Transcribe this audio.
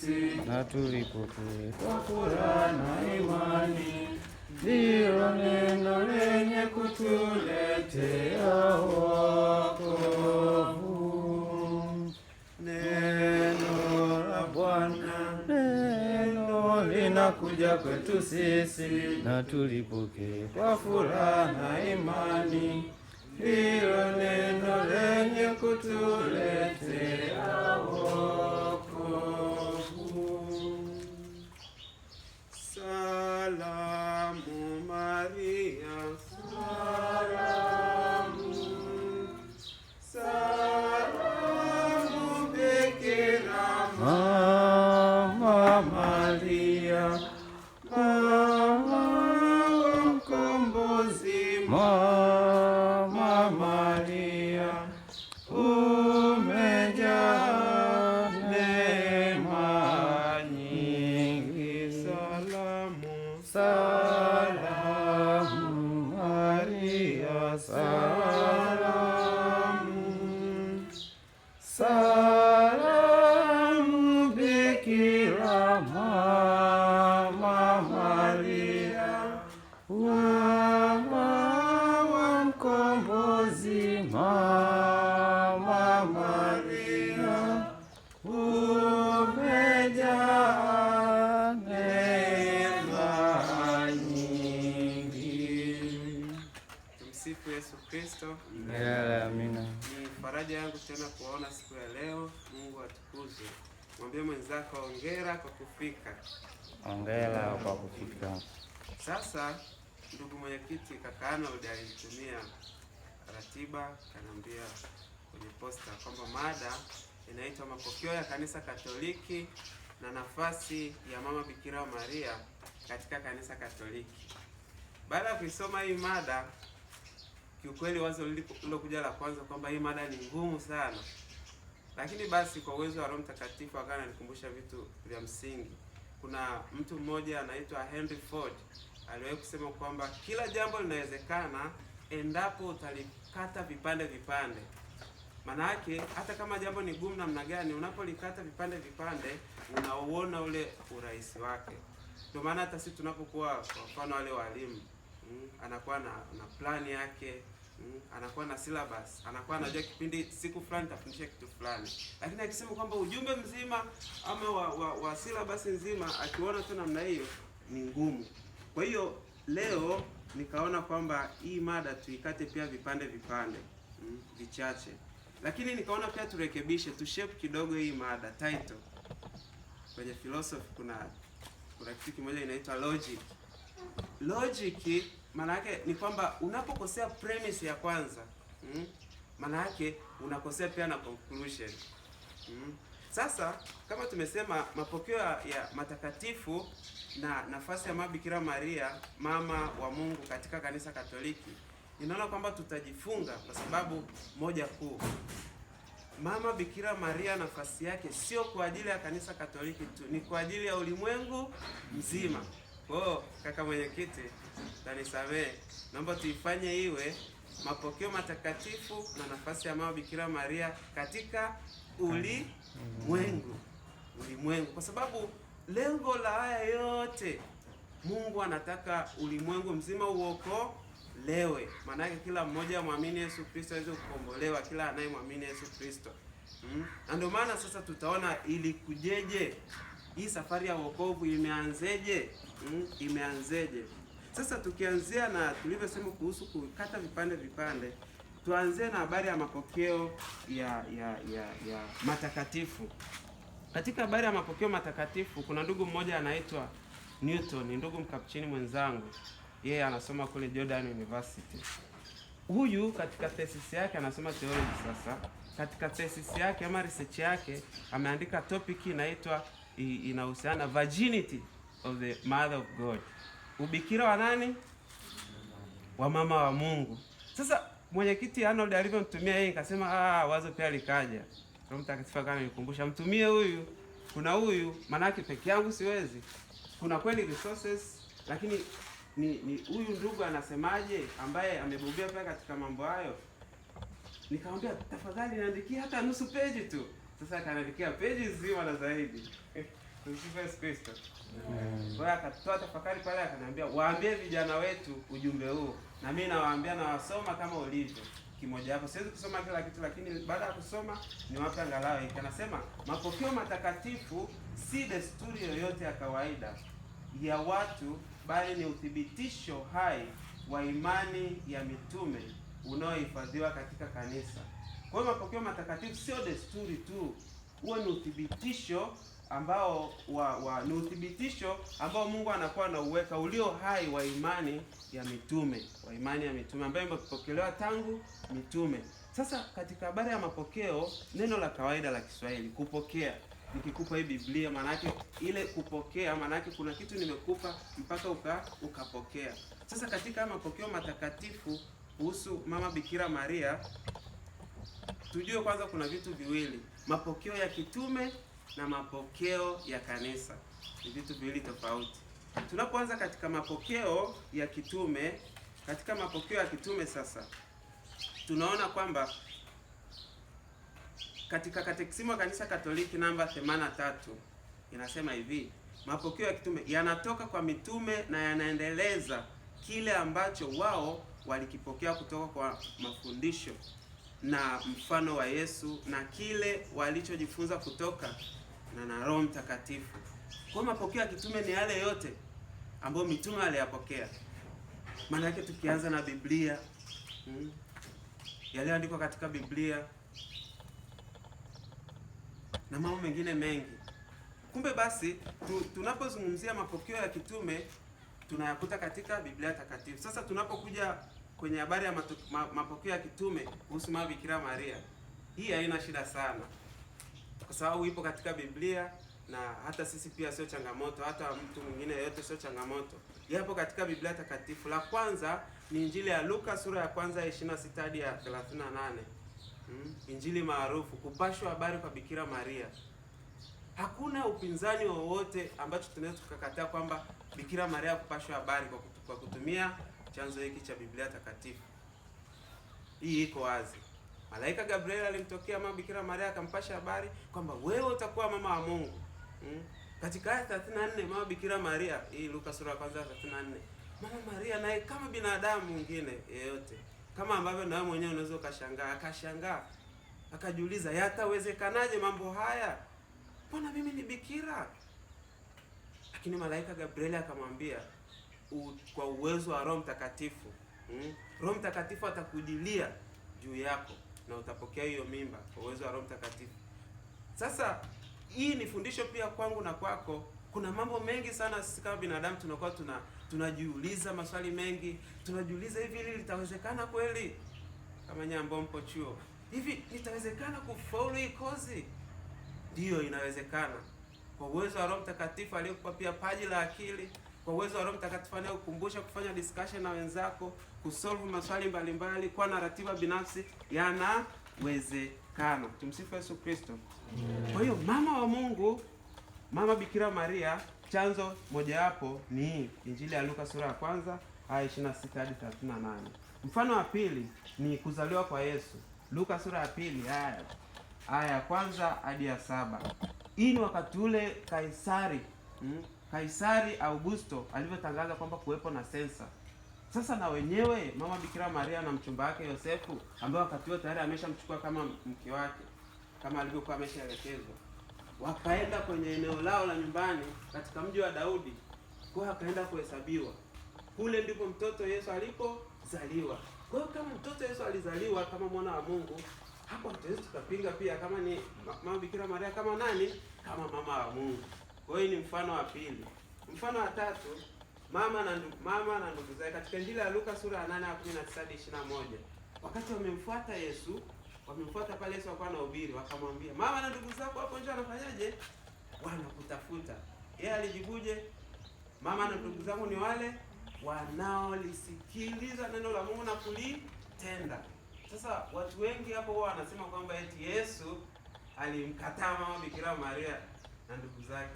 sisi, na tulipokee kwa furaha na imani. Ndilo neno lenye kutuletea wokovu. Neno la Bwana, neno linakuja kwetu sisi, na tulipokee kwa furaha na imani. Ndilo neno lenye kutuletea wokovu. Salamu Maria, salamu, salamu Bikira Mama Maria, mama wa Mkombozi, Mama Maria, umejaa neema nyingi. Salamu, salamu Maria, salamu, salamu Bikira Mama Maria, mama wa Mkombozi, Mama Maria, umejaa neema nyingi. Tumsifu Yesu Kristo. Amina. Ni faraja yangu tena kuwaona siku ya leo. Mungu atukuzwe. Mwambie mwenzako hongera kwa kufika. Hongera kwa kufika. Sasa ndugu mwenyekiti, kaka Arnold alinitumia ratiba, kaniambia kwenye posta kwamba mada inaitwa mapokeo ya Kanisa Katoliki na nafasi ya Mama Bikira Maria katika Kanisa Katoliki. Baada ya kuisoma hii mada, kiukweli wazo lilokuja la kwanza kwamba hii mada ni ngumu sana. Lakini basi kwa uwezo wa Roho Mtakatifu akawa ananikumbusha vitu vya msingi. Kuna mtu mmoja anaitwa Henry Ford aliwahi kusema kwamba kila jambo linawezekana endapo utalikata vipande vipande. Maana yake hata kama jambo ni gumu namna gani, unapolikata vipande vipande unauona ule urahisi wake. Ndio maana hata sisi tunapokuwa kwa mfano wale walimu, anakuwa na plan yake, anakuwa na syllabus, anakuwa anajua kipindi siku fulani tafundisha kitu fulani. Lakini akisema kwamba ujumbe mzima ama wa syllabus nzima akiona tu namna hiyo ni ngumu. Kwa hiyo leo nikaona kwamba hii mada tuikate pia vipande vipande vichache. Lakini nikaona pia turekebishe, tushape kidogo hii mada title. Kwenye philosophy kuna kitu kimoja inaitwa logic. Logic maana yake ni kwamba unapokosea premise ya kwanza, maana yake unakosea pia na conclusion. Sasa kama tumesema mapokeo ya matakatifu na nafasi ya Mama Bikira Maria, mama wa Mungu katika Kanisa Katoliki, ninaona kwamba tutajifunga kwa sababu moja kuu. Mama Bikira Maria nafasi yake sio kwa ajili ya Kanisa Katoliki tu, ni kwa ajili ya ulimwengu mzima. Kwa hiyo kaka mwenyekiti, tanisamee, naomba tuifanye iwe mapokeo matakatifu na nafasi ya Mama Bikira Maria katika ulimwengu. Kwa sababu lengo la haya yote, Mungu anataka ulimwengu mzima uokolewe. Maana yake kila mmoja muamini Yesu Kristo aweze kukombolewa, kila anayemwamini Yesu Kristo. Na ndio maana sasa tutaona ili kujeje hii safari ya wokovu imeanzeje? Imeanzeje? Sasa tukianzia na tulivyosema kuhusu kukata vipande vipande, tuanzie na habari ya mapokeo ya matakatifu. Katika habari ya mapokeo matakatifu kuna ndugu mmoja anaitwa Newton, ni ndugu mkapuchini mwenzangu. Yeye anasoma kule Jordan University. Huyu katika thesis yake anasoma theology sasa. Katika thesis yake ama research yake ameandika topic inahusiana virginity of the Mother of God. Ubikira wa nani? Wa mama wa Mungu. Sasa mwenyekiti Arnold alivyomtumia yeye nikasema wazo pia likaja. Roho Mtakatifu akanikumbusha mtumie huyu. Kuna huyu, maana yake peke yangu siwezi. Kuna kweli resources, lakini ni huyu ndugu anasemaje ambaye amebobea pia katika mambo hayo. Nikamwambia tafadhali niandikie hata nusu page tu. Sasa akaniandikia page nzima na zaidi. Tumsifu Yesu Kristo. Kwa hiyo akatoa tafakari pale, akaniambia waambie vijana wetu ujumbe huu, na mimi nawaambia na wasoma kama ulivyo kimoja hapo. Siwezi kusoma kila kitu, lakini baada ya kusoma niwape angalau hiki. Anasema mapokeo matakatifu si desturi yoyote ya kawaida ya watu, bali ni uthibitisho hai wa imani ya mitume unaohifadhiwa katika kanisa. Kwa hiyo mapokeo matakatifu sio desturi tu, huo ni uthibitisho ambao ni uthibitisho ambao Mungu anakuwa anauweka ulio hai wa imani ya mitume, ambayo imepokelewa tangu mitume. Sasa katika habari ya mapokeo, neno la kawaida la Kiswahili kupokea, nikikupa hii Biblia, maana yake ile kupokea, maana yake kuna kitu nimekupa mpaka ukapokea. Sasa katika mapokeo matakatifu kuhusu Mama Bikira Maria, tujue kwanza kuna vitu viwili, mapokeo ya kitume na mapokeo ya kanisa. Ni vitu viwili tofauti. Tunapoanza katika mapokeo ya kitume, sasa tunaona kwamba katika Katekisimu ya Kanisa Katoliki namba 83 inasema hivi: mapokeo ya kitume yanatoka kwa mitume na yanaendeleza kile ambacho wao walikipokea kutoka kwa mafundisho na mfano wa Yesu na kile walichojifunza kutoka na Roho Mtakatifu. Kwa mapokeo ya kitume ni yale yote ambayo mitume waliyapokea. Maana yake tukianza na Biblia, yaliyoandikwa katika Biblia na mambo mengine mengi. Kumbe basi tunapozungumzia mapokeo ya kitume tunayakuta katika Biblia takatifu. Sasa tunapokuja kwenye habari ya mapokeo ya kitume kuhusu Mama Bikira Maria, hii haina shida sana, kwa sababu ipo katika Biblia, na hata sisi pia sio changamoto, hata mtu mwingine yeyote sio changamoto. Yapo katika Biblia takatifu. La kwanza ni Injili ya Luka sura ya kwanza ya 26 hadi ya 38. Injili maarufu, kupashwa habari kwa Bikira Maria. Hakuna upinzani wowote ambacho tunaweza tukakataa kwamba Bikira Maria kupashwa habari kwa kutumia chanzo hiki cha Biblia takatifu. Hii iko wazi. Malaika Gabriel alimtokea Mama Bikira Maria akampasha habari kwamba wewe utakuwa mama wa Mungu. Katika aya 34 Mama Bikira Maria, hii Luka sura ya kwanza 34. Mama Maria naye kama binadamu mwingine yeyote, kama ambavyo na wewe mwenyewe unaweza akashangaa, akajiuliza yatawezekanaje mambo haya? Mbona mimi ni bikira? Lakini malaika Gabriel akamwambia kwa uwezo wa Roho Mtakatifu, Roho Mtakatifu atakujilia juu yako na utapokea hiyo mimba kwa uwezo wa Roho Mtakatifu. Sasa hii ni fundisho pia kwangu na kwako. Kuna mambo mengi sana sisi kama binadamu tunakuwa tunajiuliza maswali mengi. Tunajiuliza, hivi hili litawezekana kweli? Kama nyinyi ambao mpo chuo, hivi litawezekana kufaulu hii kozi? Ndiyo, inawezekana. Kwa uwezo wa Roho Mtakatifu aliyokupa pia paji la akili, kwa uwezo wa Roho Mtakatifu anayokukumbusha kufanya discussion na wenzako, kusolve maswali mbalimbali, kuwa na ratiba binafsi, yanawezekana. Tumsifu Yesu Kristo. Kwa hiyo mama wa Mungu, Mama Bikira Maria, chanzo mojawapo ni Injili ya Luka sura ya kwanza aya 26 hadi 38. Mfano wa pili ni kuzaliwa kwa Yesu. Luka sura ya pili aya ya kwanza hadi ya 7. Hii ni wakati ule Kaisari Augusto alivyotangaza kwamba kuwepo na sensa. Sasa na wenyewe Mama Bikira Maria na mchumba wake Yosefu, ambaye wakati huo tayari ameshamchukua kama mke wake kama alivyokuwa ameshaelekezwa, wakaenda kwenye eneo lao la nyumbani katika mji wa Daudi, kwa akaenda kuhesabiwa. Kule ndipo mtoto Yesu alipozaliwa. Kwa hiyo kama mtoto Yesu alizaliwa kama mwana wa Mungu, hapo hatuwezi tukapinga pia kama ni Mama Bikira Maria kama nani? Kama mama wa Mungu. Kwa hiyo ni mfano wa pili. Mfano wa tatu, mama na ndugu zake katika Injili ya Luka sura ya 8 19 hadi 21. Wakati wamemfuata Yesu, wamemfuata pale Yesu alikuwa anahubiri, wakamwambia, "Mama na ndugu zako hapo nje wanafanyaje? Wanakutafuta." Yeye alijibuje? "Mama na ndugu zangu ni wale wanaolisikiliza neno la Mungu na kulitenda." Sasa watu wengi hapo wao wanasema kwamba eti Yesu alimkataa Mama Bikira Maria na ndugu zake.